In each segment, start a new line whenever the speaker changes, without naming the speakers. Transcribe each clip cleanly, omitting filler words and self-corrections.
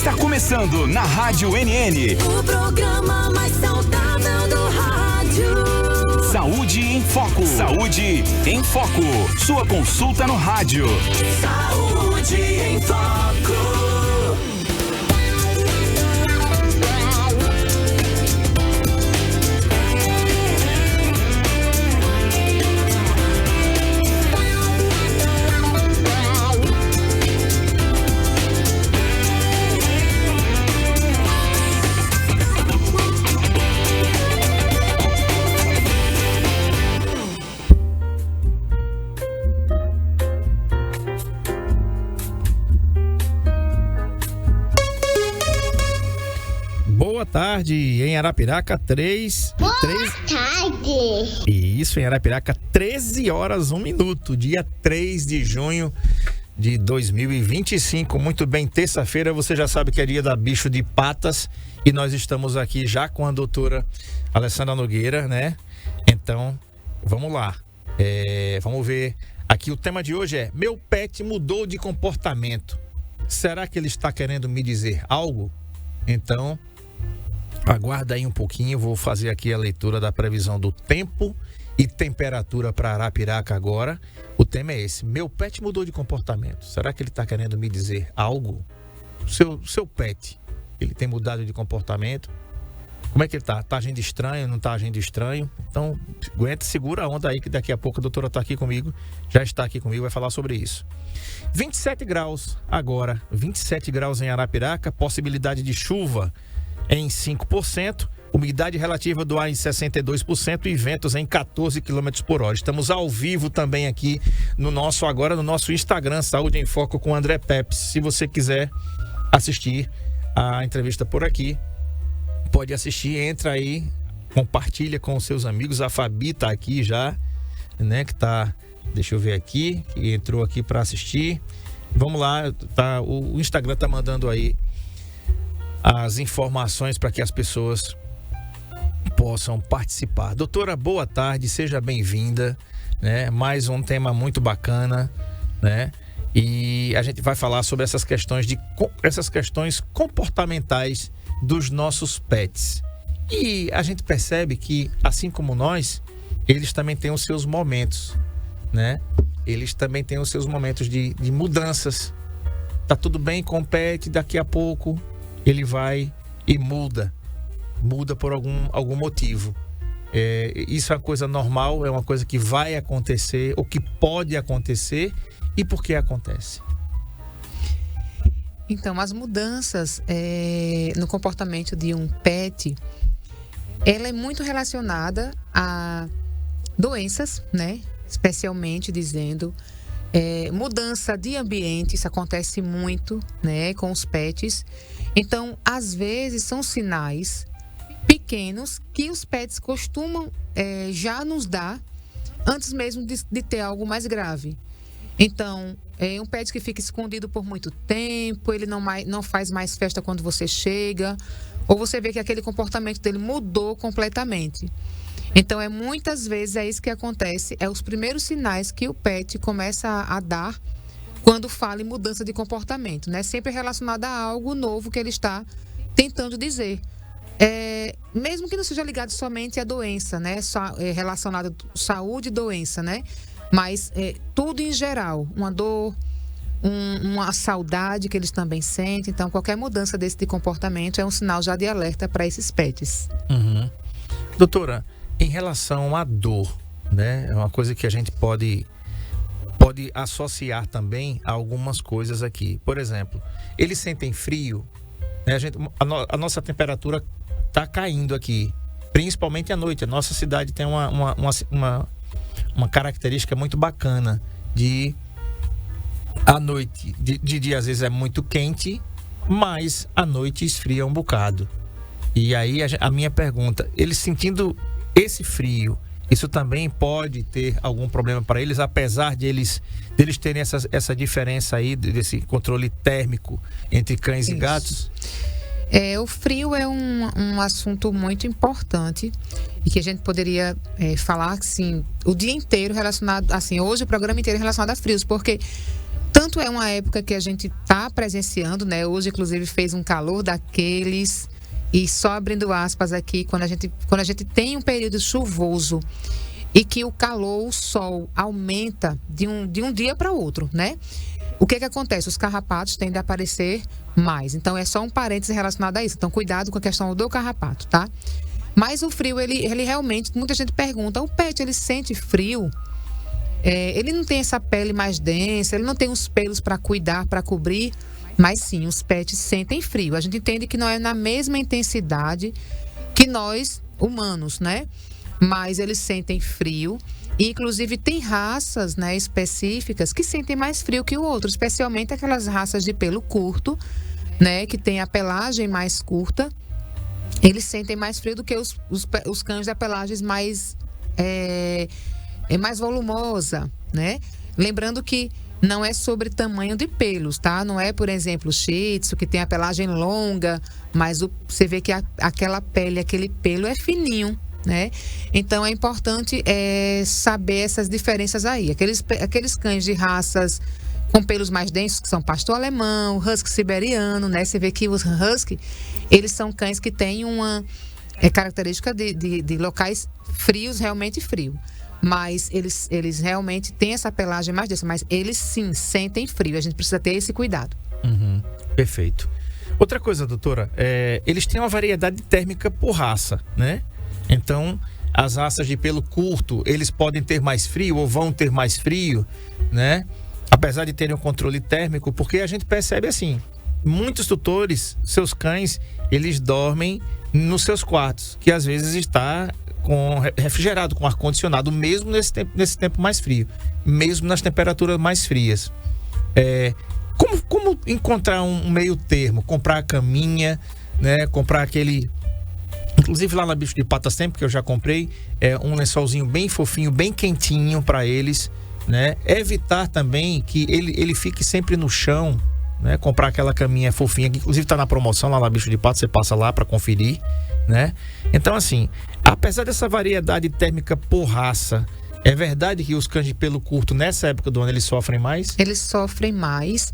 Está começando na Rádio NN.
O programa mais saudável do rádio.
Saúde em Foco. Saúde em Foco. Sua consulta no rádio.
Saúde em Foco.
Boa tarde, em Arapiraca, 3...
Boa tarde.
Isso, em Arapiraca, 13 horas, 1 minuto, dia 3 de junho de 2025. Muito bem, terça-feira, você já sabe que é dia da Bicho de Patas e nós estamos aqui já com a doutora Alessandra Nogueira, né? Então, vamos lá. Vamos ver. Aqui o tema de hoje é: meu pet mudou de comportamento. Será que ele está querendo me dizer algo? Então, aguarda aí um pouquinho, vou fazer aqui a leitura da previsão do tempo e temperatura para Arapiraca agora. O tema é esse: meu pet mudou de comportamento. Será que ele está querendo me dizer algo? Seu pet, ele tem mudado de comportamento? Como é que ele está? Está agindo estranho, não está agindo estranho? Então, aguenta, segura a onda aí que daqui a pouco a doutora está aqui comigo, já está aqui comigo, vai falar sobre isso. 27 graus agora, 27 graus em Arapiraca, possibilidade de chuva em 5%, umidade relativa do ar em 62% e ventos em 14 km por hora. Estamos ao vivo também aqui no nosso Instagram, Saúde em Foco com André Peps. Se você quiser assistir a entrevista por aqui, pode assistir, entra aí, compartilha com os seus amigos. A Fabi tá aqui já, né, que tá, deixa eu ver aqui, que entrou aqui para assistir. Vamos lá, tá, o Instagram tá mandando aí as informações para que as pessoas possam participar. Doutora, boa tarde, seja bem-vinda, né? Mais um tema muito bacana, né? E a gente vai falar sobre essas questões comportamentais dos nossos pets. E a gente percebe que, assim como nós, eles também têm os seus momentos, né? Eles também têm os seus momentos de mudanças. Tá tudo bem com o pet, daqui a pouco ele vai e muda por algum motivo. Isso é uma coisa normal, é uma coisa que vai acontecer, ou que pode acontecer. E por que acontece?
Então, as mudanças no comportamento de um pet, ela é muito relacionada a doenças, né? Especialmente dizendo, mudança de ambiente, isso acontece muito, né, com os pets. Então, às vezes, são sinais pequenos que os pets costumam já nos dar antes mesmo de ter algo mais grave. Então, um pet que fica escondido por muito tempo, ele não faz mais festa quando você chega, ou você vê que aquele comportamento dele mudou completamente. Então, muitas vezes é isso que acontece, os primeiros sinais que o pet começa a dar quando fala em mudança de comportamento, né? Sempre relacionado a algo novo que ele está tentando dizer. Mesmo que não seja ligado somente à doença, né? Relacionado à saúde e doença, né? Mas tudo em geral, uma dor, uma saudade que eles também sentem. Então, qualquer mudança desse de comportamento é um sinal já de alerta para esses pets.
Uhum. Doutora, em relação à dor, né? É uma coisa que a gente pode associar também a algumas coisas aqui. Por exemplo, eles sentem frio, né? A nossa temperatura está caindo aqui, principalmente à noite. A nossa cidade tem uma característica muito bacana de à noite, de dia às vezes é muito quente, mas à noite esfria um bocado. E aí a minha pergunta: eles sentindo esse frio, isso também pode ter algum problema para eles, apesar de eles terem essa diferença aí desse controle térmico entre cães e gatos?
O frio é um assunto muito importante e que a gente poderia falar assim, o dia inteiro relacionado, assim, hoje o programa inteiro relacionado a frios, porque Tanto é uma época que a gente está presenciando, né? Hoje, inclusive, fez um calor daqueles. E só abrindo aspas aqui, quando a gente tem um período chuvoso e que o calor, o sol aumenta de um dia para outro, né? O que acontece? Os carrapatos tendem a aparecer mais. Então, é só um parêntese relacionado a isso. Então, cuidado com a questão do carrapato, tá? Mas o frio, ele realmente, muita gente pergunta, o pet, ele sente frio? Ele não tem essa pele mais densa, ele não tem os pelos para cuidar, para cobrir, mas sim, os pets sentem frio. A gente entende que não é na mesma intensidade que nós, humanos, né? Mas eles sentem frio. E, inclusive, tem raças, né, específicas que sentem mais frio que o outro, especialmente aquelas raças de pelo curto, né, que tem a pelagem mais curta. Eles sentem mais frio do que os cães da pelagem mais volumosa, né? Lembrando que não é sobre tamanho de pelos, tá? Não é, por exemplo, o Shih Tzu, que tem a pelagem longa, mas você vê que aquela pele, aquele pelo é fininho, né? Então é importante saber essas diferenças aí. Aqueles cães de raças com pelos mais densos, que são pastor alemão, husky siberiano, né? Você vê que os husky, eles são cães que têm uma característica de locais frios, realmente frio. Mas eles realmente têm essa pelagem mais densa, mas eles sim sentem frio. A gente precisa ter esse cuidado.
Uhum, perfeito. Outra coisa, doutora, eles têm uma variedade térmica por raça, né? Então, as raças de pelo curto, eles podem ter mais frio ou vão ter mais frio, né? Apesar de terem um controle térmico, porque a gente percebe assim, muitos tutores, seus cães, eles dormem nos seus quartos, que às vezes está refrigerado, com ar-condicionado, mesmo nesse tempo mais frio, mesmo nas temperaturas mais frias. Como encontrar um meio termo? Comprar a caminha, né? Comprar aquele... Inclusive lá na Bicho de Patas sempre que eu já comprei, um lençolzinho bem fofinho, bem quentinho para eles, né? Evitar também que ele fique sempre no chão, né? Comprar aquela caminha fofinha, que inclusive está na promoção lá na Bicho de Patas, você passa lá para conferir, né? Então assim, apesar dessa variedade térmica por raça, é verdade que os cães de pelo curto nessa época do ano eles sofrem mais?
Eles sofrem mais.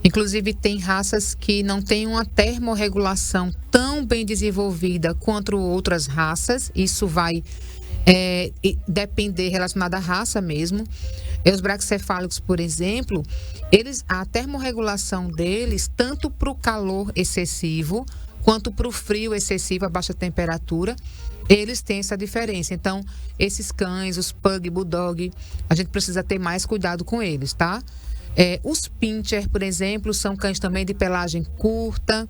Inclusive, tem raças que não têm uma termorregulação tão bem desenvolvida quanto outras raças. Isso vai depender relacionado à raça mesmo. Os braquicefálicos, por exemplo, a termorregulação deles, tanto para o calor excessivo quanto para o frio excessivo, a baixa temperatura, eles têm essa diferença. Então, esses cães, os pug, bulldog, a gente precisa ter mais cuidado com eles, tá? Os pincher, por exemplo, são cães também de pelagem curta.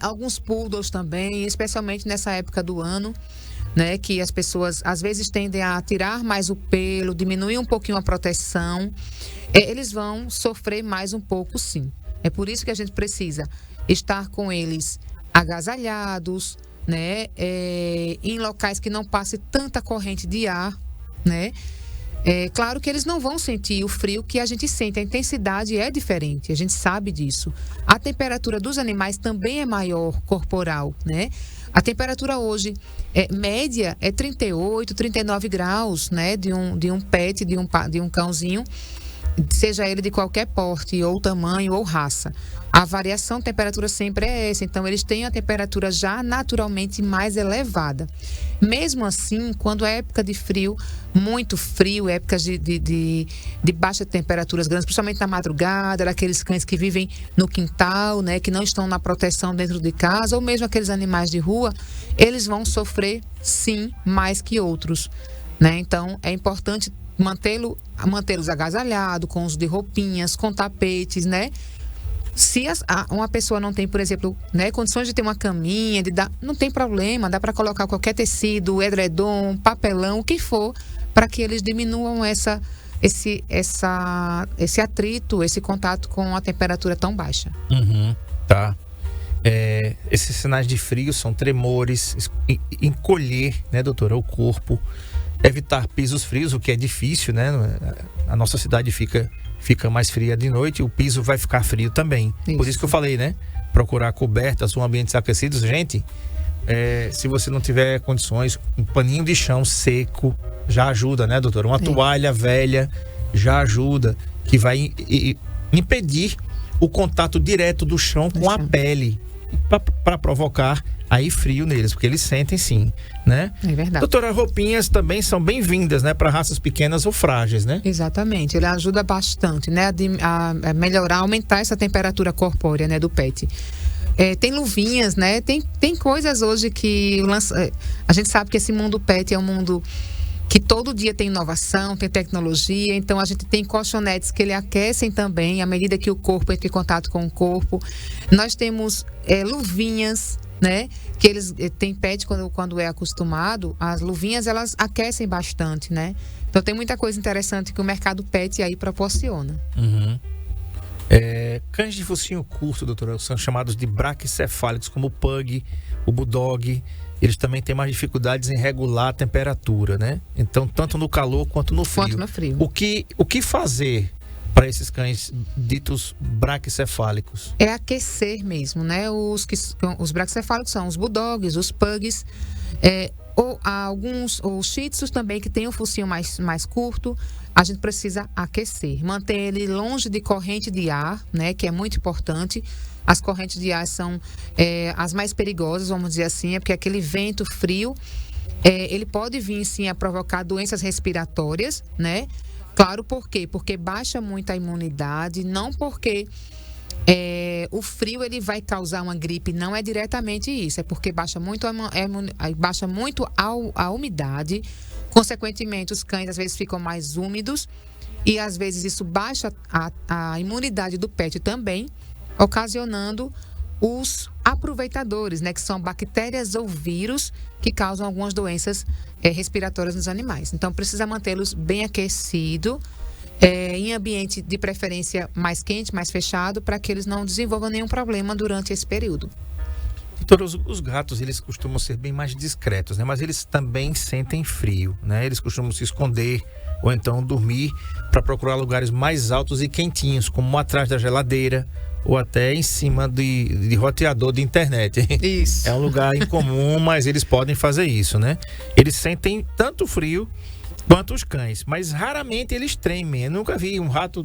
Alguns poodles também, especialmente nessa época do ano, né, que as pessoas às vezes tendem a tirar mais o pelo, diminuir um pouquinho a proteção. Eles vão sofrer mais um pouco, sim. É por isso que a gente precisa estar com eles agasalhados, né, em locais que não passe tanta corrente de ar, né? Claro que eles não vão sentir o frio que a gente sente, a intensidade é diferente, a gente sabe disso. A temperatura dos animais também é maior corporal, né? A temperatura hoje média é 38, 39 graus, né? De um pet, de um cãozinho, seja ele de qualquer porte, ou tamanho, ou raça. A variação de temperatura sempre é essa, então eles têm a temperatura já naturalmente mais elevada. Mesmo assim, quando é época de frio, muito frio, épocas de baixa temperaturas grandes, principalmente na madrugada, aqueles cães que vivem no quintal, né, que não estão na proteção dentro de casa, ou mesmo aqueles animais de rua, eles vão sofrer, sim, mais que outros, né? Então, é importante mantê-los agasalhados, com uso de roupinhas, com tapetes, né? Se uma pessoa não tem, por exemplo, né, condições de ter uma caminha, não tem problema, dá para colocar qualquer tecido, edredom, papelão, o que for, para que eles diminuam esse atrito, esse contato com a temperatura tão baixa.
Uhum, tá. Esses sinais de frio são tremores, encolher, né, doutora, o corpo, evitar pisos frios, o que é difícil, né? A nossa cidade fica mais fria de noite, o piso vai ficar frio também. Isso. Por isso que eu falei, né? Procurar cobertas ou ambientes aquecidos. Gente, se você não tiver condições, um paninho de chão seco já ajuda, né, doutora? Uma toalha velha já ajuda. que vai impedir o contato direto do chão com a pele, para provocar aí frio neles, porque eles sentem sim, né?
É verdade.
Doutora, roupinhas também são bem-vindas, né, para raças pequenas ou frágeis, né?
Exatamente, ele ajuda bastante, né, a melhorar, aumentar essa temperatura corpórea, né, do pet. Tem luvinhas, né? Tem coisas hoje que a gente sabe que esse mundo pet é um mundo que todo dia tem inovação, tem tecnologia, então a gente tem colchonetes que ele aquecem também à medida que o corpo entra em contato com o corpo. Nós temos luvinhas, né? Que eles tem pet quando é acostumado, as luvinhas elas aquecem bastante, né? Então tem muita coisa interessante que o mercado pet aí proporciona.
Uhum. Cães de focinho curto, doutora, são chamados de braquicefálicos, como o pug, o bulldog. Eles também têm mais dificuldades em regular a temperatura, né? Então, tanto no calor quanto no frio. O que fazer para esses cães ditos braquicefálicos?
É aquecer mesmo, né? Os braquicefálicos são os bulldogs, os pugs, ou os shih tzus também, que tem o focinho mais curto. A gente precisa aquecer, manter ele longe de corrente de ar, né? Que é muito importante. As correntes de ar são as mais perigosas, vamos dizer assim, porque aquele vento frio, ele pode vir, sim, a provocar doenças respiratórias, né? Claro, por quê? Porque baixa muito a imunidade, não porque o frio ele vai causar uma gripe, não é diretamente isso, é porque baixa muito a umidade, consequentemente os cães às vezes ficam mais úmidos e às vezes isso baixa a imunidade do pet também, ocasionando os aproveitadores, né, que são bactérias ou vírus que causam algumas doenças respiratórias nos animais. Então, precisa mantê-los bem aquecidos, em ambiente de preferência mais quente, mais fechado, para que eles não desenvolvam nenhum problema durante esse período.
Doutora, os gatos, eles costumam ser bem mais discretos, né, mas eles também sentem frio, né? Eles costumam se esconder ou então dormir para procurar lugares mais altos e quentinhos, como atrás da geladeira, ou até em cima de roteador de internet.
Isso.
É um lugar incomum, mas eles podem fazer isso, né? Eles sentem tanto frio quanto os cães, mas raramente eles tremem. Eu nunca vi um gato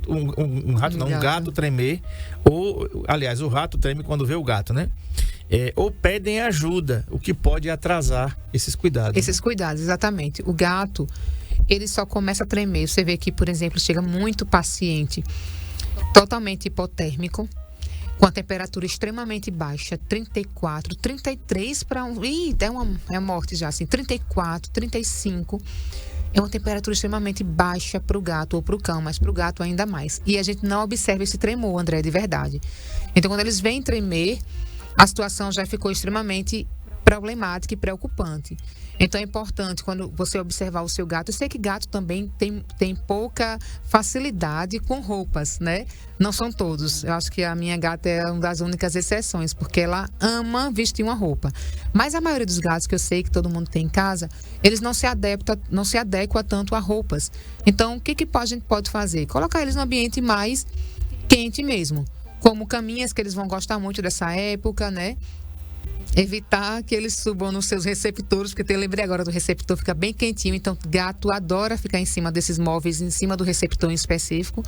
tremer, ou, aliás, o rato treme quando vê o gato, né? Ou pedem ajuda, o que pode atrasar esses cuidados.
Esses cuidados, exatamente. O gato, ele só começa a tremer. Você vê que, por exemplo, chega muito paciente totalmente hipotérmico, com a temperatura extremamente baixa, 34, 33 para é morte já, assim, 34, 35. É uma temperatura extremamente baixa para o gato ou para o cão, mas para o gato ainda mais. E a gente não observa esse tremor, André, de verdade. Então, quando eles vêm tremer, a situação já ficou extremamente problemática e preocupante. Então é importante quando você observar o seu gato. Eu sei que gato também tem pouca facilidade com roupas, né? Não são todos. Eu acho que a minha gata é uma das únicas exceções, porque ela ama vestir uma roupa. Mas a maioria dos gatos que eu sei que todo mundo tem em casa, eles não se adequam tanto a roupas. Então o que a gente pode fazer? Colocar eles no ambiente mais quente mesmo, como caminhas, que eles vão gostar muito dessa época, né? Evitar que eles subam nos seus receptores, porque eu lembrei agora do receptor, fica bem quentinho. Então, gato adora ficar em cima desses móveis, em cima do receptor em específico.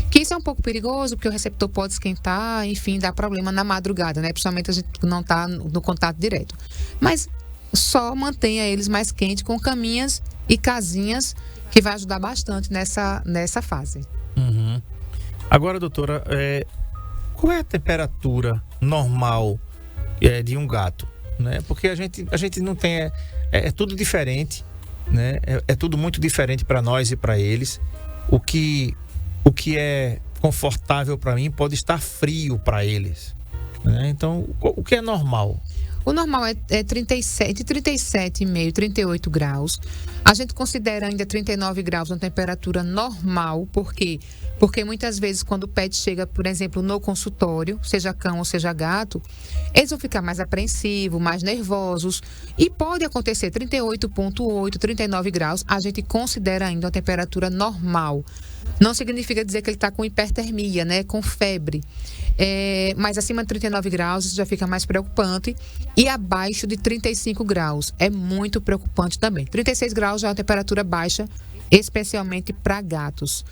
Que isso é um pouco perigoso, porque o receptor pode esquentar, enfim, dá problema na madrugada, né? Principalmente a gente não está no contato direto. Mas só mantenha eles mais quentes com caminhas e casinhas, que vai ajudar bastante nessa fase.
Uhum. Agora, doutora, qual é a temperatura normal de um gato, né? Porque a gente não tem, é tudo diferente, né? É tudo muito diferente para nós e para eles. O que é confortável para mim pode estar frio para eles, né? Então, o que é normal?
O normal é 37,5, 38 graus. A gente considera ainda 39 graus uma temperatura normal. Por quê? Porque muitas vezes quando o pet chega, por exemplo, no consultório, seja cão ou seja gato, eles vão ficar mais apreensivos, mais nervosos. E pode acontecer 38,8, 39 graus, a gente considera ainda uma temperatura normal. Não significa dizer que ele está com hipertermia, né? Com febre. Mas acima de 39 graus isso já fica mais preocupante. E abaixo de 35 graus é muito preocupante também. 36 graus já é uma temperatura baixa, especialmente para gatos.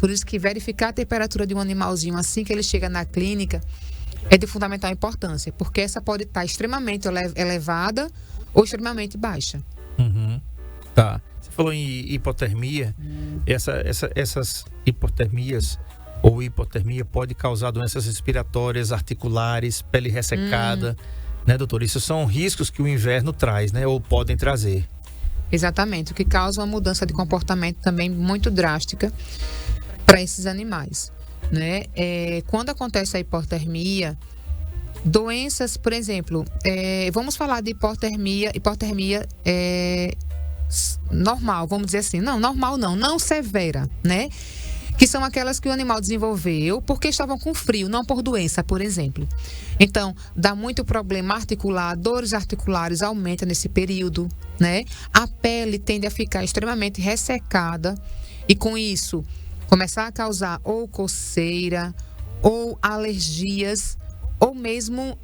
Por isso que verificar a temperatura de um animalzinho assim que ele chega na clínica é de fundamental importância, porque essa pode estar extremamente elevada ou extremamente baixa.
Uhum. Tá. Você falou em hipotermia. Essas hipotermias ou hipotermia pode causar doenças respiratórias, articulares, pele ressecada, né, doutor? Isso são riscos que o inverno traz, né? Ou podem trazer.
Exatamente, o que causa uma mudança de comportamento também muito drástica para esses animais, né? Quando acontece a hipotermia, doenças, por exemplo, vamos falar de hipotermia normal, vamos dizer assim, não severa, né? Que são aquelas que o animal desenvolveu porque estavam com frio, não por doença, por exemplo. Então, dá muito problema articular, dores articulares aumentam nesse período, né? A pele tende a ficar extremamente ressecada e com isso começar a causar ou coceira, ou alergias, ou mesmo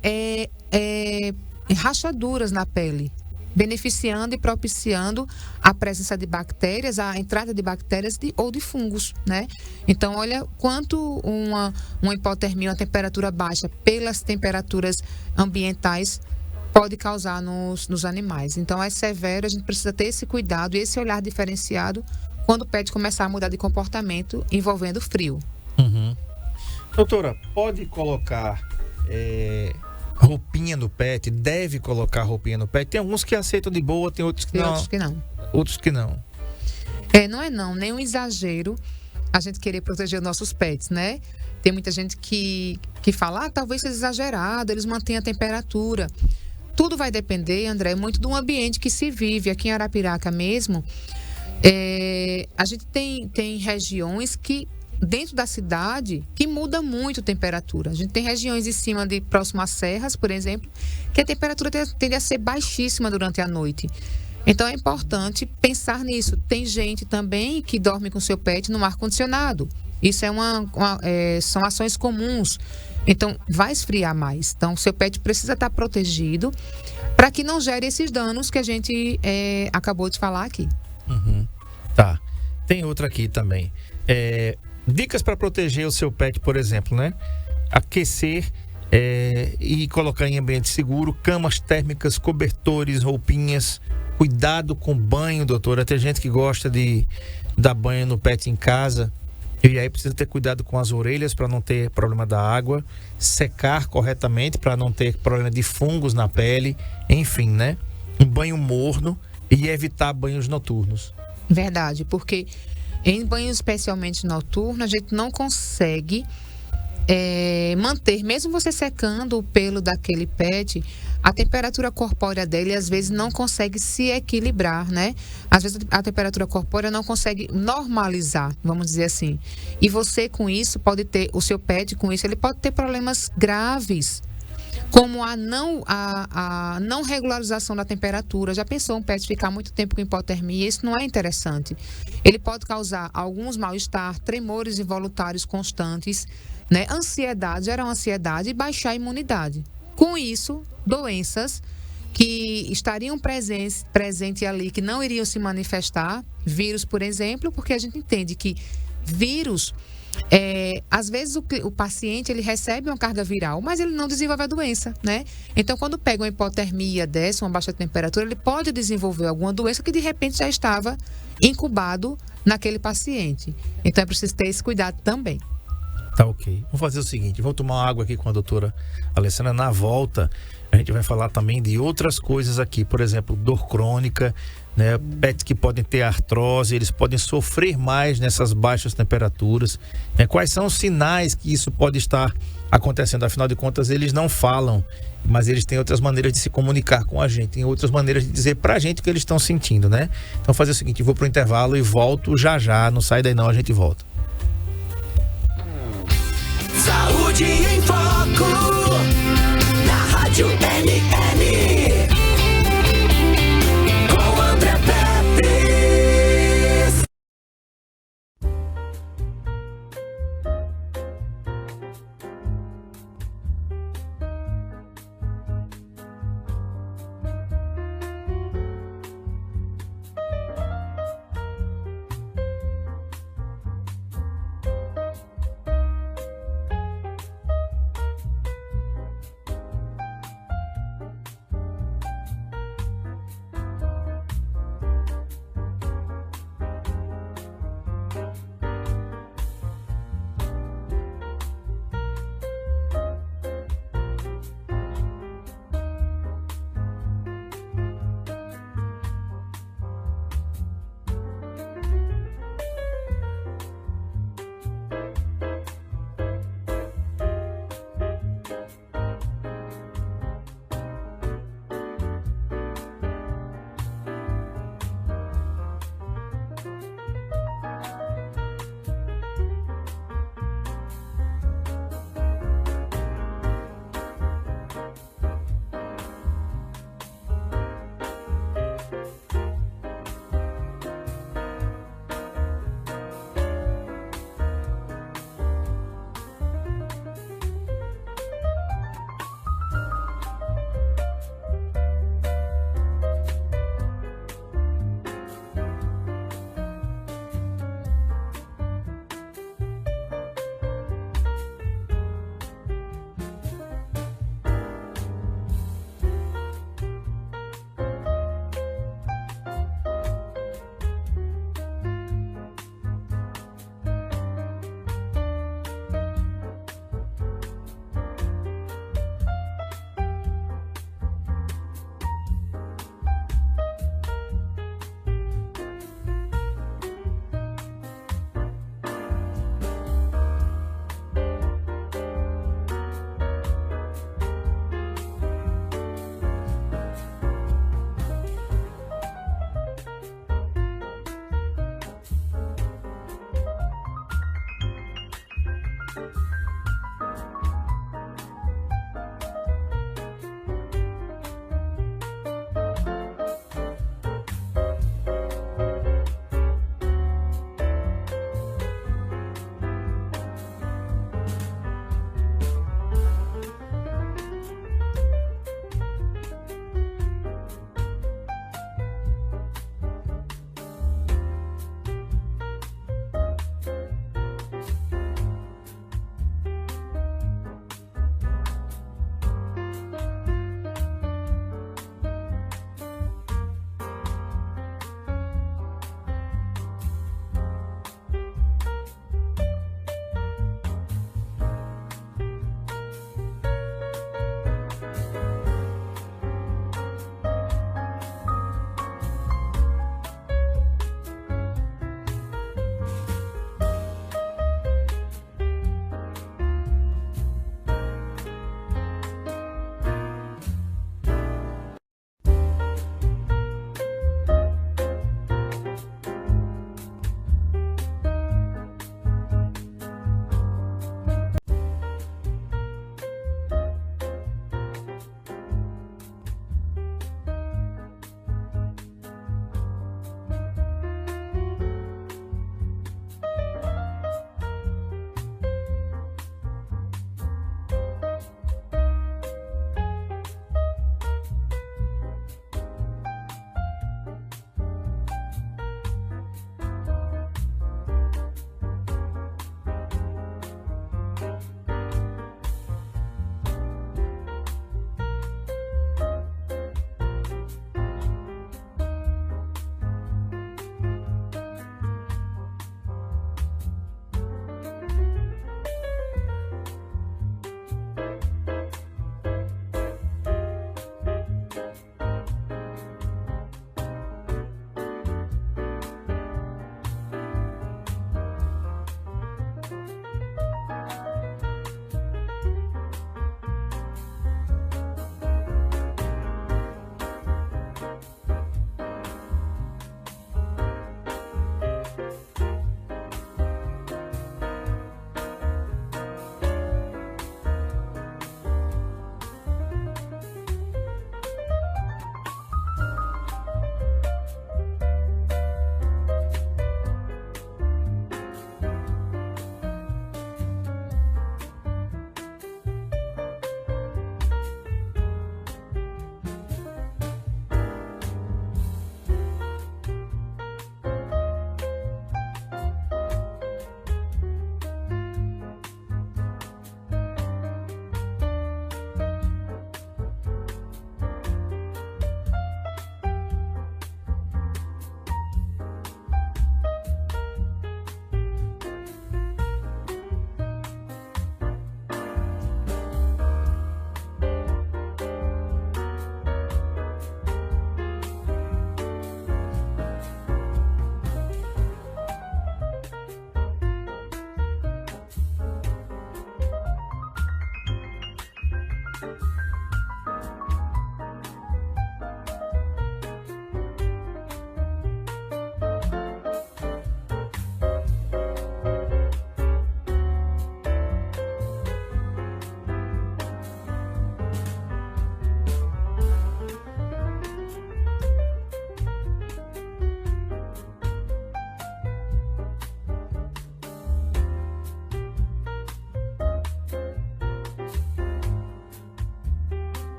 rachaduras na pele, beneficiando e propiciando a presença de bactérias, a entrada de bactérias ou de fungos, né? Então, olha quanto uma hipotermia, uma temperatura baixa pelas temperaturas ambientais pode causar nos animais. Então, é severo, a gente precisa ter esse cuidado e esse olhar diferenciado quando o pet começar a mudar de comportamento envolvendo frio.
Uhum. Doutora, pode colocar roupinha no pet? Deve colocar roupinha no pet? Tem alguns que aceitam de boa, tem outros que
Tem
não.
outros que não.
Não é
nenhum exagero a gente querer proteger os nossos pets, né? Tem muita gente que fala, talvez seja exagerado, eles mantêm a temperatura. Tudo vai depender, André, muito do ambiente que se vive. Aqui em Arapiraca mesmo, a gente tem regiões que, dentro da cidade, que muda muito a temperatura. A gente tem regiões em cima próximo às serras, por exemplo, que a temperatura tende a ser baixíssima durante a noite. Então é importante pensar nisso. Tem gente também que dorme com seu pet no ar-condicionado. Isso são ações comuns. Então vai esfriar mais. Então seu pet precisa estar protegido para que não gere esses danos que a gente acabou de falar aqui.
Uhum. Tá. Tem outra aqui também. Dicas para proteger o seu pet, por exemplo, né? Aquecer e colocar em ambiente seguro, camas térmicas, cobertores, roupinhas. Cuidado com banho, doutora. Tem gente que gosta de dar banho no pet em casa. E aí precisa ter cuidado com as orelhas para não ter problema da água. Secar corretamente para não ter problema de fungos na pele. Enfim, né? Um banho morno e evitar banhos noturnos.
Verdade, porque em banho especialmente noturno, a gente não consegue manter, mesmo você secando o pelo daquele pet, a temperatura corpórea dele às vezes não consegue se equilibrar, né? Às vezes a temperatura corpórea não consegue normalizar, vamos dizer assim. E você com isso o seu pet com isso, ele pode ter problemas graves, como a não regularização da temperatura. Já pensou um pet ficar muito tempo com hipotermia? Isso não é interessante. Ele pode causar alguns mal-estar, tremores involuntários constantes, né? Gerar ansiedade e baixar a imunidade. Com isso, doenças que estariam presentes ali, que não iriam se manifestar, vírus, por exemplo, porque a gente entende que vírus, às vezes o paciente ele recebe uma carga viral, mas ele não desenvolve a doença, né? Então, quando pega uma hipotermia dessa, uma baixa temperatura, ele pode desenvolver alguma doença que de repente já estava incubado naquele paciente. Então, é preciso ter esse cuidado também.
Tá ok. Vamos fazer o seguinte, vou tomar uma água aqui com a doutora Alessandra. Na volta, a gente vai falar também de outras coisas aqui. Por exemplo, dor crônica, né? Pets que podem ter artrose, eles podem sofrer mais nessas baixas temperaturas, né? Quais são os sinais que isso pode estar acontecendo? Afinal de contas, eles não falam, mas eles têm outras maneiras de se comunicar com a gente, tem outras maneiras de dizer pra gente o que eles estão sentindo, né? Então, fazer o seguinte, vou pro intervalo e volto já. Não sai daí não, a gente volta.
Saúde em Foco, na Rádio NN, com André Pepe.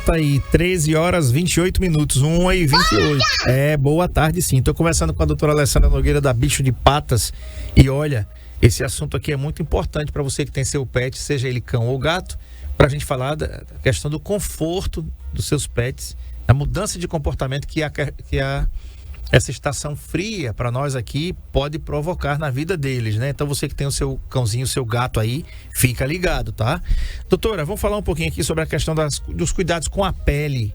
volta aí, 13 horas 28 minutos, 1h28. Boa tarde sim. Tô conversando com a doutora Alessandra Nogueira da Bicho de Patas. E olha, esse assunto aqui é muito importante para você que tem seu pet, seja ele cão ou gato, para a gente falar da questão do conforto dos seus pets, a mudança de comportamento que essa estação fria para nós aqui pode provocar na vida deles, né? Então você que tem o seu cãozinho, o seu gato aí, fica ligado, tá? Doutora, vamos falar um pouquinho aqui sobre a questão dos cuidados com a pele,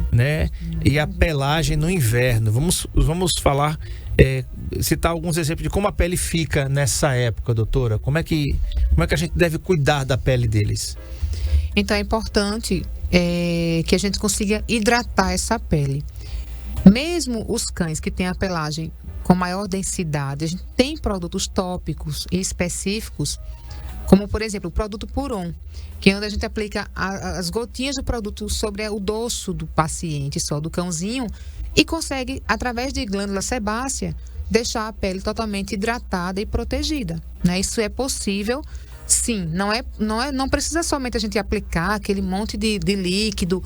né? E a pelagem no inverno. Vamos falar, citar alguns exemplos de como a pele fica nessa época, doutora. Como é que a gente deve cuidar da pele deles?
Então é importante que a gente consiga hidratar essa pele. Mesmo os cães que têm a pelagem com maior densidade, a gente tem produtos tópicos e específicos, como por exemplo o produto Puron, que é onde a gente aplica as gotinhas do produto sobre o dorso do paciente, só do cãozinho, e consegue, através de glândula sebácea, deixar a pele totalmente hidratada e protegida, né? Isso é possível, sim. Não precisa somente a gente aplicar aquele monte de líquido,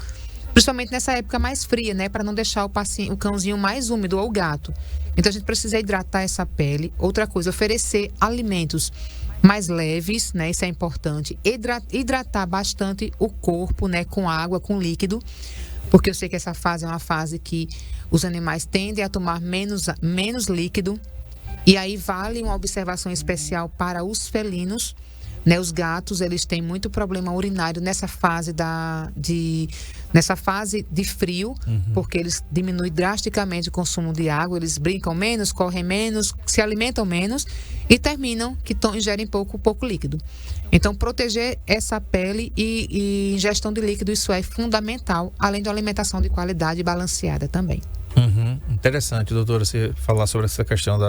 principalmente nessa época mais fria, né? Para não deixar o cãozinho mais úmido ou o gato. Então a gente precisa hidratar essa pele. Outra coisa, oferecer alimentos mais leves, né? Isso é importante. Hidratar bastante o corpo, né? Com água, com líquido. Porque eu sei que essa fase é uma fase que os animais tendem a tomar menos líquido. E aí vale uma observação especial para os felinos, né? Os gatos, eles têm muito problema urinário nessa fase de frio, porque eles diminuem drasticamente o consumo de água, eles brincam menos, correm menos, se alimentam menos e terminam que ingerem pouco líquido. Então, proteger essa pele e ingestão de líquido, isso é fundamental, além da alimentação de qualidade balanceada também.
Interessante, doutora, você falar sobre essa questão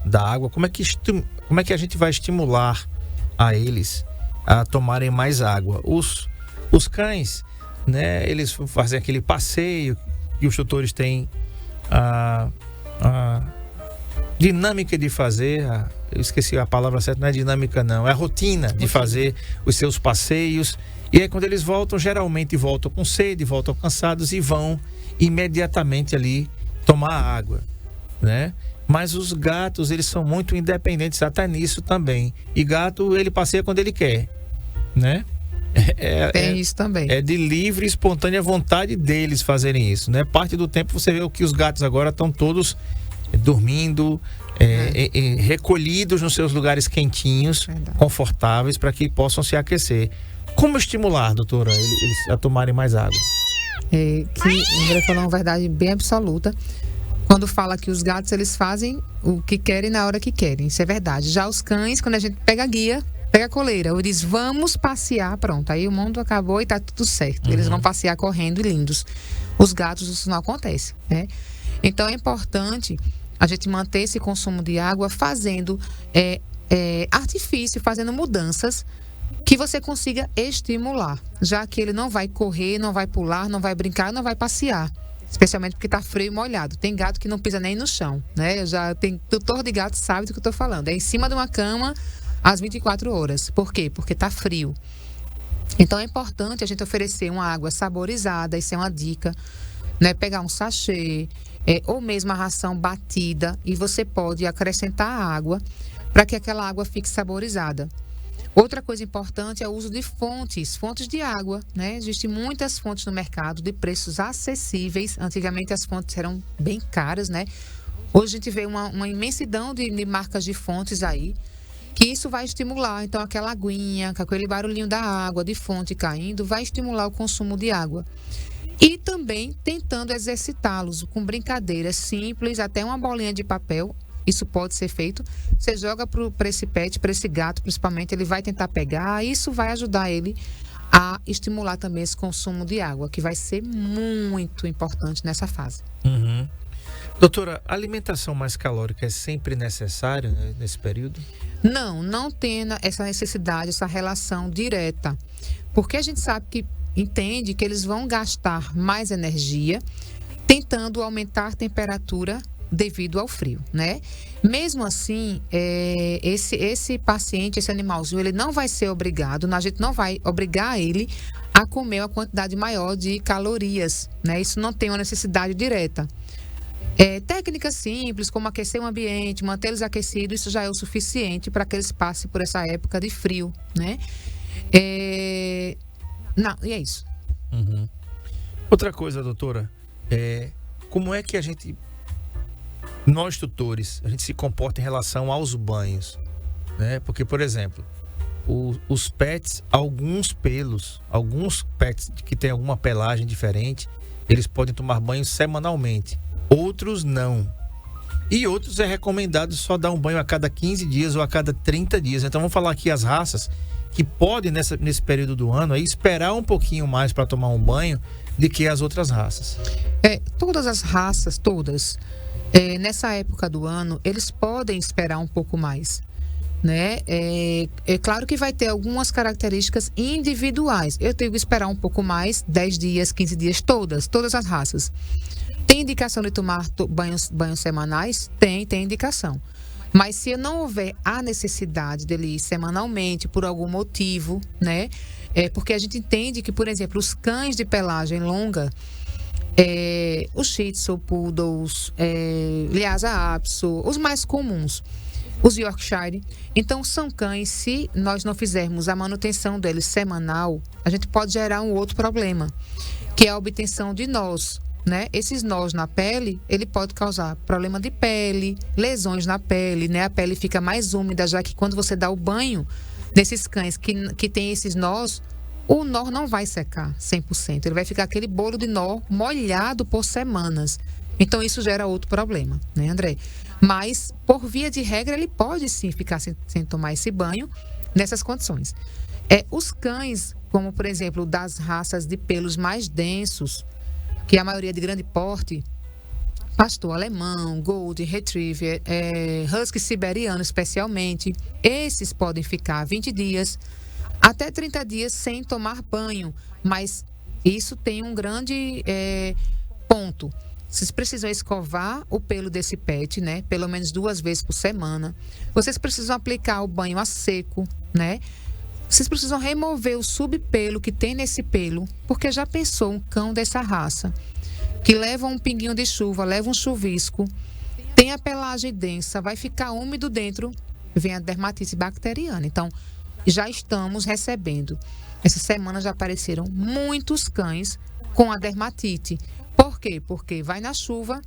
da água. Como é que a gente vai estimular a eles a tomarem mais água? Os cães, né, eles fazem aquele passeio e os tutores têm a dinâmica de fazer, eu esqueci a palavra certa, não é dinâmica não, é a rotina de fazer os seus passeios. E aí quando eles voltam, geralmente voltam com sede, voltam cansados e vão imediatamente ali tomar água, né? Mas os gatos, eles são muito independentes até nisso também. E gato, ele passeia quando ele quer, né?
Tem isso também.
É de livre e espontânea vontade deles fazerem isso, né? Parte do tempo você vê que os gatos agora estão todos dormindo, recolhidos nos seus lugares quentinhos, confortáveis, para que possam se aquecer. Como estimular, doutora, eles a tomarem mais água?
Que o André falou uma verdade bem absoluta. Quando fala que os gatos, eles fazem o que querem na hora que querem. Isso é verdade. Já os cães, quando a gente pega a guia, pega a coleira, ou diz, vamos passear, pronto. Aí o mundo acabou e tá tudo certo. Eles vão passear correndo e lindos. Os gatos, isso não acontece, né? Então é importante a gente manter esse consumo de água fazendo artifício, fazendo mudanças que você consiga estimular. Já que ele não vai correr, não vai pular, não vai brincar, não vai passear. Especialmente porque tá frio e molhado. Tem gato que não pisa nem no chão, né? Tem tutor de gato, sabe do que eu tô falando. É em cima de uma cama às 24 horas. Por quê? Porque tá frio. Então é importante a gente oferecer uma água saborizada, isso é uma dica, né? Pegar um sachê, ou mesmo a ração batida, e você pode acrescentar água para que aquela água fique saborizada. Outra coisa importante é o uso de fontes de água, né? Existem muitas fontes no mercado de preços acessíveis. Antigamente as fontes eram bem caras, né? Hoje a gente vê uma imensidão de marcas de fontes aí, que isso vai estimular. Então aquela aguinha, com aquele barulhinho da água, de fonte caindo, vai estimular o consumo de água. E também tentando exercitá-los com brincadeiras simples, até uma bolinha de papel. Isso pode ser feito. Você joga para esse pet, para esse gato principalmente, ele vai tentar pegar. Isso vai ajudar ele a estimular também esse consumo de água, que vai ser muito importante nessa fase.
Doutora, a alimentação mais calórica é sempre necessária, né, nesse período?
Não tem essa necessidade, essa relação direta. Porque a gente entende que eles vão gastar mais energia tentando aumentar a temperatura devido ao frio, né? Mesmo assim, esse paciente, esse animalzinho, ele não vai ser obrigado, a gente não vai obrigar ele a a comer uma quantidade maior de calorias, né? Isso não tem uma necessidade direta. Técnicas simples, como aquecer o ambiente, mantê-los aquecidos, isso já é o suficiente para que eles passem por essa época de frio, né? E é isso.
Uhum. Outra coisa, doutora, como é que nós tutores, a gente se comporta em relação aos banhos, né? Porque, por exemplo, os pets, alguns pets que têm alguma pelagem diferente, eles podem tomar banho semanalmente, outros não. E outros é recomendado só dar um banho a cada 15 dias ou a cada 30 dias. Então vamos falar aqui as raças que podem nesse período do ano aí esperar um pouquinho mais para tomar um banho do que as outras raças.
Todas as raças, nessa época do ano, eles podem esperar um pouco mais, né? É claro que vai ter algumas características individuais. Eu tenho que esperar um pouco mais, 10 dias, 15 dias, todas as raças. Tem indicação de tomar banhos semanais? Tem indicação. Mas se não houver a necessidade dele ir semanalmente por algum motivo, né? Porque a gente entende que, por exemplo, os cães de pelagem longa, os Shih Tzu, Poodles, Lhasa Apso, os mais comuns, os Yorkshire. Então, são cães, se nós não fizermos a manutenção deles semanal, a gente pode gerar um outro problema, que é a obtenção de nós, né? Esses nós na pele, ele pode causar problema de pele, lesões na pele, né? A pele fica mais úmida, já que quando você dá o banho nesses cães que tem esses nós, o nó não vai secar 100%. Ele vai ficar aquele bolo de nó molhado por semanas. Então, isso gera outro problema, né, André? Mas, por via de regra, ele pode sim ficar sem tomar esse banho nessas condições. Os cães, como por exemplo, das raças de pelos mais densos, que a maioria de grande porte, pastor alemão, golden retriever, husky siberiano especialmente, esses podem ficar 20 dias até 30 dias sem tomar banho, mas isso tem um grande ponto. Vocês precisam escovar o pelo desse pet, né? Pelo menos 2 vezes por semana. Vocês precisam aplicar o banho a seco, né? Vocês precisam remover o subpelo que tem nesse pelo, porque já pensou um cão dessa raça, que leva um pinguinho de chuva, leva um chuvisco, tem a pelagem densa, vai ficar úmido dentro, vem a dermatite bacteriana. Então, já estamos recebendo. Essa semana já apareceram muitos cães com a dermatite. Por quê? Porque vai na chuva,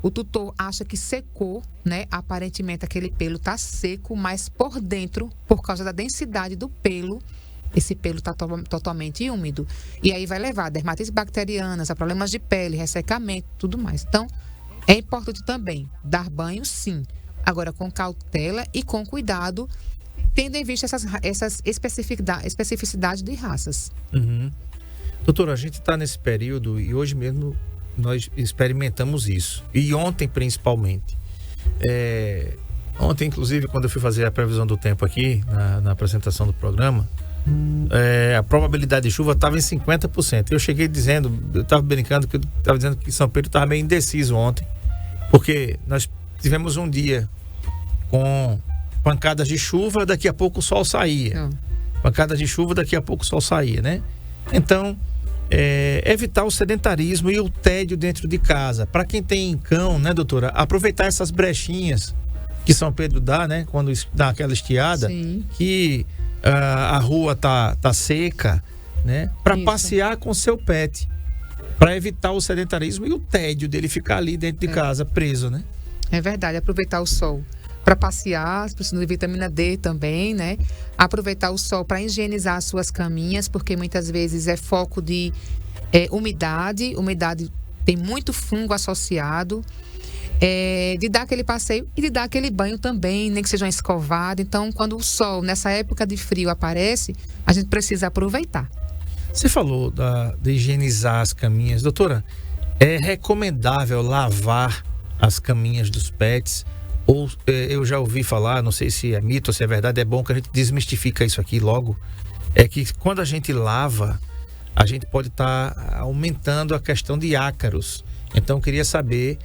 o tutor acha que secou, né? Aparentemente aquele pelo está seco, mas por dentro, por causa da densidade do pelo, esse pelo está totalmente úmido. E aí vai levar a dermatites bacterianas, a problemas de pele, ressecamento, tudo mais. Então, é importante também dar banho, sim. Agora, com cautela e com cuidado, tendo em vista essas especificidades de raças.
Uhum. Doutora, a gente está nesse período e hoje mesmo nós experimentamos isso. E ontem, principalmente. Ontem, inclusive, quando eu fui fazer a previsão do tempo aqui, na apresentação do programa, a probabilidade de chuva estava em 50%. Eu cheguei dizendo, eu estava brincando, que eu estava dizendo que São Pedro estava meio indeciso ontem, porque nós tivemos um dia com pancadas de chuva, daqui a pouco o sol saía. Pancadas de chuva, daqui a pouco o sol saía, né? Então, evitar o sedentarismo e o tédio dentro de casa. Para quem tem cão, né, doutora? Aproveitar essas brechinhas que São Pedro dá, né? Quando dá aquela estiada, sim, que a rua tá seca, né? Para passear com seu pet. Para evitar o sedentarismo e o tédio dele ficar ali dentro de casa, preso, né?
É verdade, aproveitar o sol para passear, precisando de vitamina D também, né? Aproveitar o sol para higienizar as suas caminhas, porque muitas vezes é foco de umidade tem muito fungo associado, de dar aquele passeio e de dar aquele banho também, nem que seja uma escovada. Então, quando o sol, nessa época de frio, aparece, a gente precisa aproveitar.
Você falou de higienizar as caminhas. Doutora, é recomendável lavar as caminhas dos pets? Ou eu já ouvi falar, não sei se é mito ou se é verdade, é bom que a gente desmistifica isso aqui logo, é que quando a gente lava, a gente pode estar aumentando a questão de ácaros. Então, eu queria saber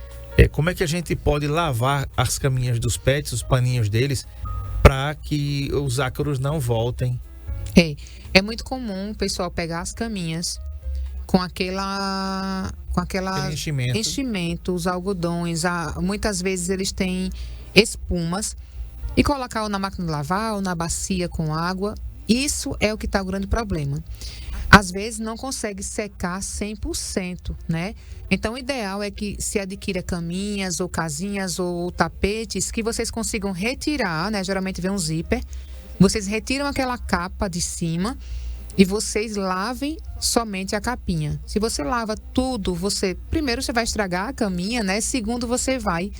como é que a gente pode lavar as caminhas dos pets, os paninhos deles, para que os ácaros não voltem
É muito comum o pessoal pegar as caminhas com aquele enchimento, os algodões, muitas vezes eles têm espumas, e colocar ou na máquina de lavar ou na bacia com água. Isso é o que está o grande problema. Às vezes não consegue secar 100%, né? Então o ideal é que se adquira caminhas ou casinhas ou tapetes que vocês consigam retirar, né? Geralmente vem um zíper. Vocês retiram aquela capa de cima e vocês lavem somente a capinha. Se você lava tudo, primeiro você vai estragar a caminha, né? Segundo, você vai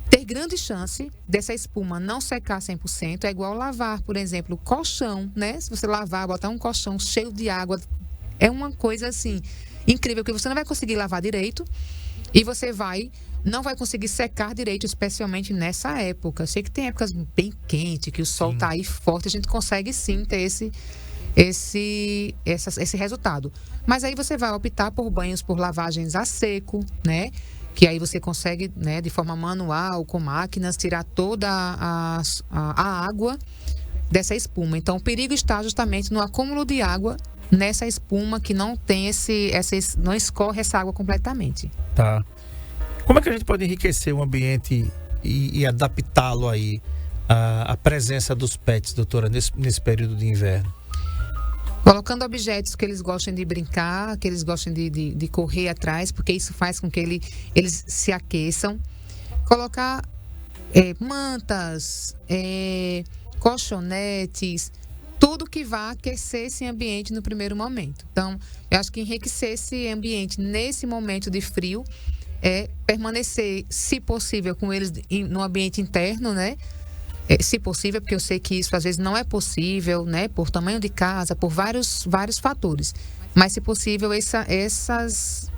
ter grande chance dessa espuma não secar 100%. É igual lavar, por exemplo, colchão, né? Se você lavar, botar um colchão cheio de água, é uma coisa assim incrível, que você não vai conseguir lavar direito e você não vai conseguir secar direito, especialmente nessa época. Eu sei que tem épocas bem quentes, que o sol tá aí forte, a gente consegue sim ter esse resultado. Mas aí você vai optar por banhos, por lavagens a seco, né? Que aí você consegue, né, de forma manual, com máquinas, tirar toda a água dessa espuma. Então, o perigo está justamente no acúmulo de água nessa espuma, que não tem não escorre essa água completamente.
Tá. Como é que a gente pode enriquecer o ambiente e adaptá-lo aí à presença dos pets, doutora, nesse período de inverno?
Colocando objetos que eles gostem de brincar, que eles gostem de correr atrás, porque isso faz com que eles se aqueçam. Colocar mantas, colchonetes, tudo que vá aquecer esse ambiente no primeiro momento. Então, eu acho que enriquecer esse ambiente nesse momento de frio é permanecer, se possível, com eles no ambiente interno, né? Se possível, porque eu sei que isso às vezes não é possível, né? Por tamanho de casa, por vários fatores. Mas, se possível, essas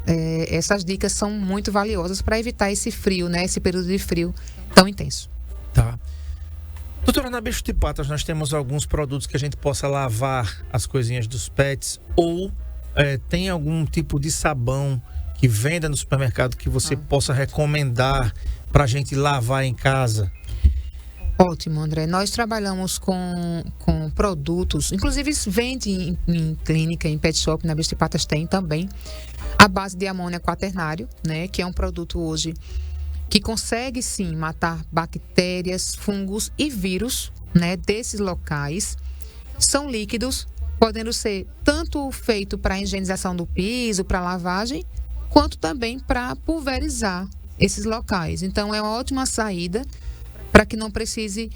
dicas são muito valiosas para evitar esse frio, né? Esse período de frio tão intenso.
Tá. Doutora, na Bicho de Patas nós temos alguns produtos que a gente possa lavar as coisinhas dos pets, ou tem algum tipo de sabão que venda no supermercado que você possa recomendar para a gente lavar em casa?
Ótimo, André. Nós trabalhamos com produtos, inclusive vende em clínica, em pet shop, na Bicho de Patas tem também, a base de amônia quaternário, né? Que é um produto hoje que consegue sim matar bactérias, fungos e vírus, né, desses locais. São líquidos, podendo ser tanto feito para higienização do piso, para lavagem, quanto também para pulverizar esses locais. Então é uma ótima saída para que não precise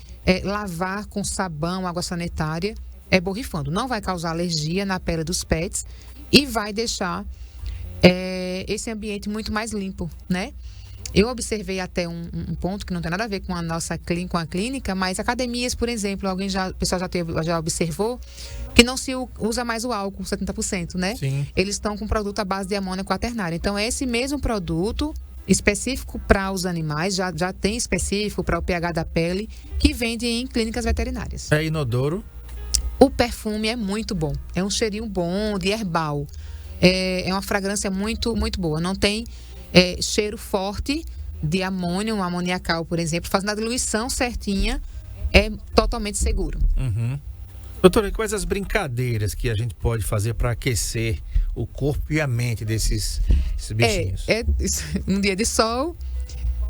lavar com sabão, água sanitária, borrifando. Não vai causar alergia na pele dos pets e vai deixar esse ambiente muito mais limpo, né? Eu observei até um ponto que não tem nada a ver com a nossa clínica, mas academias, por exemplo, o pessoal já observou que não se usa mais o álcool 70%, né?
Sim.
Eles estão com produto à base de amônia quaternária. Então, é esse mesmo produto específico para os animais, já tem específico para o pH da pele, que vende em clínicas veterinárias.
É inodoro?
O perfume é muito bom. É um cheirinho bom, de herbal. É uma fragrância muito, muito boa. Não tem cheiro forte de amônio, um amoniacal, por exemplo. Fazendo a diluição certinha, é totalmente seguro.
Uhum. Doutora, quais as brincadeiras que a gente pode fazer para aquecer o corpo e a mente desses bichinhos?
Um dia de sol,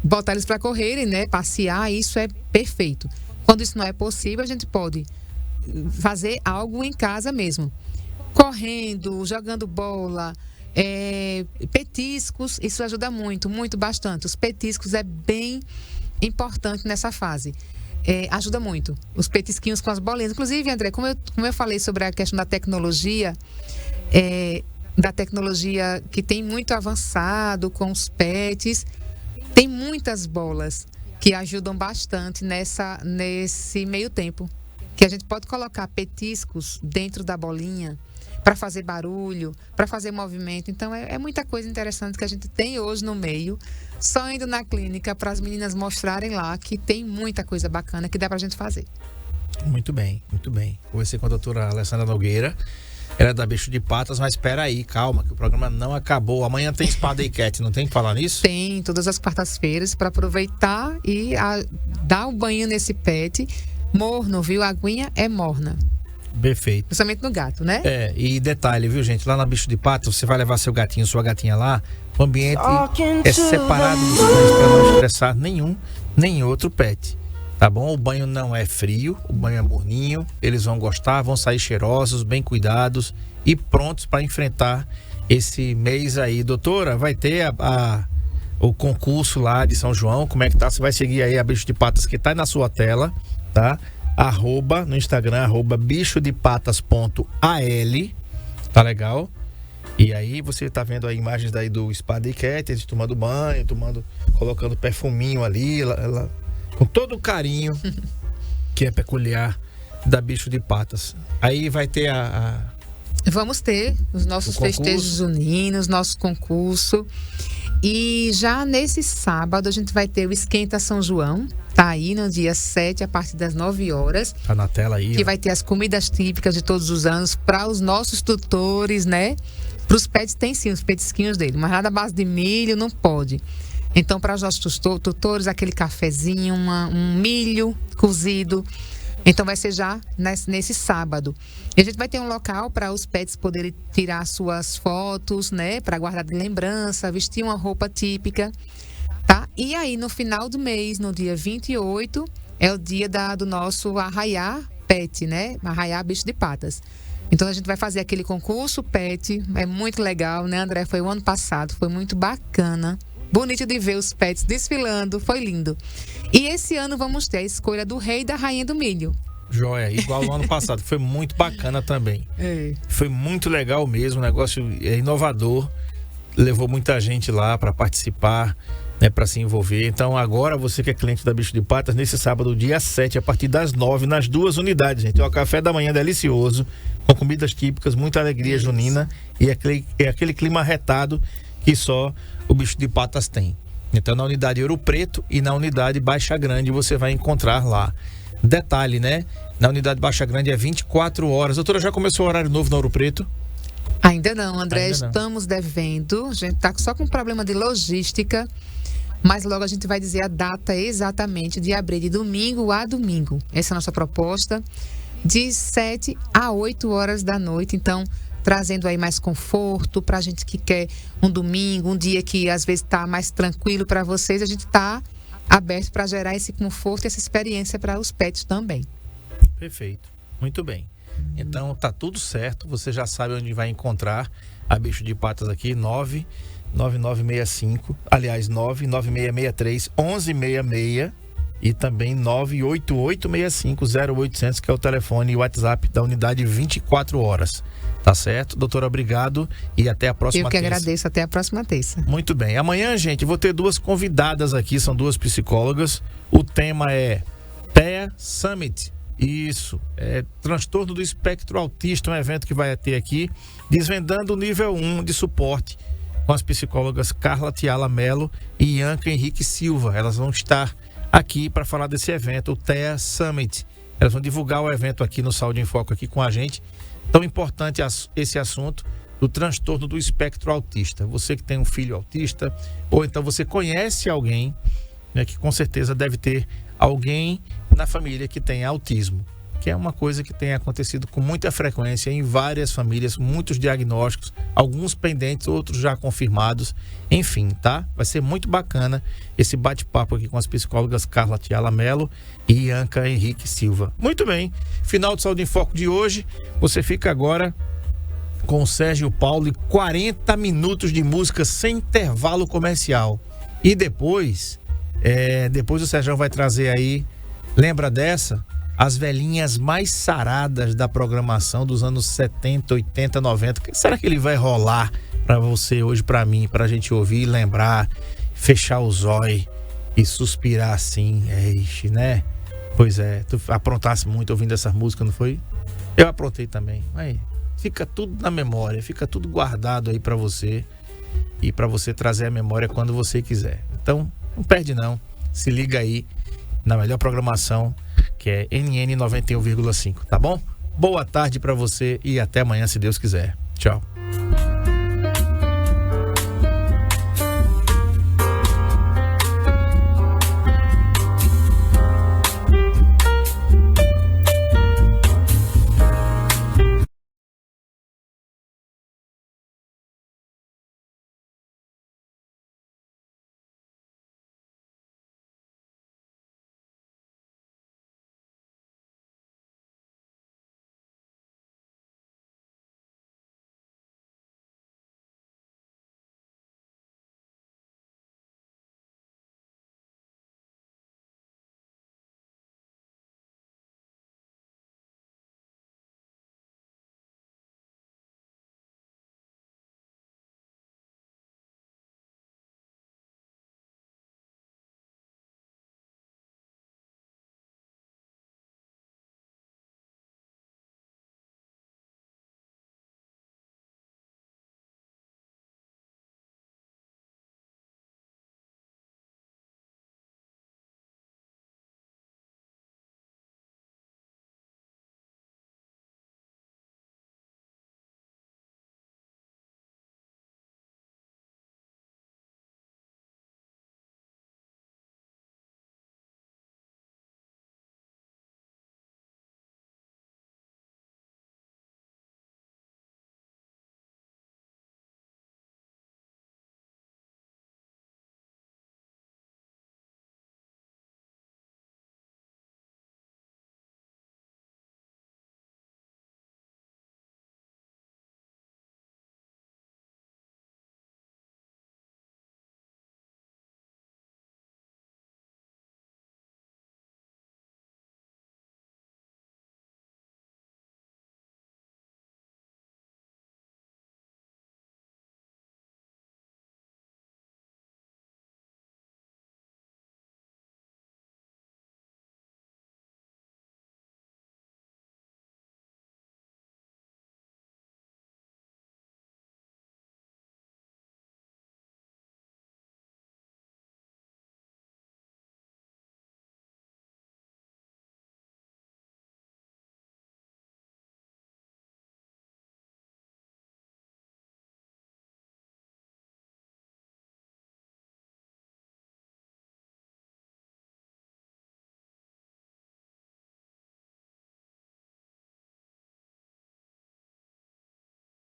botar eles para correrem, né? Passear, isso é perfeito. Quando isso não é possível, a gente pode fazer algo em casa mesmo. Correndo, jogando bola, petiscos, isso ajuda muito, muito, bastante. Os petiscos é bem importante nessa fase. Ajuda muito. Os petisquinhos com as bolinhas. Inclusive, André, como eu falei sobre a questão da tecnologia que tem muito avançado com os pets, tem muitas bolas que ajudam bastante nesse meio tempo. Que a gente pode colocar petiscos dentro da bolinha para fazer barulho, para fazer movimento. Então, é muita coisa interessante que a gente tem hoje no meio, só indo na clínica para as meninas mostrarem lá que tem muita coisa bacana que dá para a gente fazer.
Muito bem, muito bem. Conversei com a doutora Alessandra Nogueira, ela é da Bicho de Patas, mas espera aí, calma, que o programa não acabou. Amanhã tem Spa Day Cat, não tem que falar nisso?
Tem, todas as quartas-feiras, para aproveitar e dar um banho nesse pet. morno, viu? A aguinha é morna.
Perfeito.
Principalmente no gato, né?
E detalhe, viu, gente? Lá na Bicho de Patas, você vai levar seu gatinho, sua gatinha lá, o ambiente é separado dos cães para não estressar nenhum, nem outro pet. Tá bom? O banho não é frio, o banho é morninho, eles vão gostar, vão sair cheirosos, bem cuidados e prontos para enfrentar esse mês aí. Doutora, vai ter o concurso lá de São João, como é que tá? Você vai seguir aí a Bicho de Patas que tá aí na sua tela, tá? No Instagram, bichodepatas.al, tá legal? E aí você tá vendo aí imagens daí do Spade Cat, eles tomando banho, colocando perfuminho ali, com todo o carinho que é peculiar da Bicho de Patas. Aí vai ter
Vamos ter os nossos festejos juninos, nosso concurso. E já nesse sábado a gente vai ter o Esquenta São João. Tá aí no dia 7, a partir das 9 horas.
Tá na tela aí.
Que vai ter as comidas típicas de todos os anos para os nossos tutores, né? Para os pets tem sim os petisquinhos dele, mas nada à base de milho não pode. Então, para os nossos tutores, aquele cafezinho, um milho cozido. Então, vai ser já nesse sábado. E a gente vai ter um local para os pets poderem tirar suas fotos, né? Para guardar de lembrança, vestir uma roupa típica, tá? E aí, no final do mês, no dia 28, é o dia do nosso Arraiá Pet, né? Arraiá Bicho de Patas. Então, a gente vai fazer aquele concurso pet. É muito legal, né, André? Foi o ano passado, foi muito bacana. Bonito de ver os pets desfilando, foi lindo. E esse ano vamos ter a escolha do rei e da rainha do milho.
Joia, igual no ano passado, foi muito bacana também. Foi muito legal mesmo, o negócio é inovador, levou muita gente lá para participar, né, para se envolver. Então agora você que é cliente da Bicho de Patas, nesse sábado, dia 7, a partir das 9, nas 2 unidades, gente. O café da manhã delicioso, com comidas típicas, muita alegria junina e aquele clima retado que só o Bicho de Patas tem. Então na unidade Ouro Preto e na unidade Baixa Grande você vai encontrar lá. Detalhe, né? Na unidade Baixa Grande é 24 horas. Doutora, já começou o horário novo na Ouro Preto?
Ainda não, André. Estamos devendo. A gente tá só com problema de logística. Mas logo a gente vai dizer a data exatamente de abrir de domingo a domingo. Essa é a nossa proposta. De 7 a 8 horas da noite. Então, trazendo aí mais conforto pra gente que quer um domingo, um dia que às vezes tá mais tranquilo para vocês. A gente tá aberto para gerar esse conforto e essa experiência para os pets também.
Perfeito, muito bem. Então tá tudo certo, você já sabe onde vai encontrar a Bicho de Patas aqui, 99965, aliás 99663-1166 e também 98865-0800, que é o telefone e o WhatsApp da unidade 24 horas. Tá certo? Doutora, obrigado e até a próxima terça.
Eu que agradeço, até a próxima terça.
Muito bem. Amanhã, gente, vou ter 2 convidadas aqui, são 2 psicólogas. O tema é TEA Summit. Isso, é transtorno do espectro autista, um evento que vai ter aqui, desvendando o nível 1 de suporte com as psicólogas Carla Tiala Mello e Ianca Henrique Silva. Elas vão estar aqui para falar desse evento, o TEA Summit. Elas vão divulgar o evento aqui no Saúde em Foco aqui com a gente. Tão importante esse assunto do transtorno do espectro autista. Você que tem um filho autista, ou então você conhece alguém, né, que com certeza deve ter alguém na família que tem autismo, que é uma coisa que tem acontecido com muita frequência em várias famílias, muitos diagnósticos, alguns pendentes, outros já confirmados, enfim, tá? Vai ser muito bacana esse bate-papo aqui com as psicólogas Carla Tiala Mello e Ianca Henrique Silva. Muito bem, final do Saúde em Foco de hoje, você fica agora com o Sérgio Paulo e 40 minutos de música sem intervalo comercial. E depois o Sérgio vai trazer aí, lembra dessa? As velhinhas mais saradas da programação dos anos 70, 80, 90. Será que ele vai rolar para você hoje, para mim, pra gente ouvir, lembrar, fechar os olhos e suspirar assim, né? Pois é, tu aprontasse muito ouvindo essa música, não foi? Eu aprontei também. Aí, fica tudo na memória, fica tudo guardado aí para você e para você trazer a memória quando você quiser. Então, não perde não, se liga aí na melhor programação, que é NN 91,5, tá bom? Boa tarde para você e até amanhã, se Deus quiser. Tchau.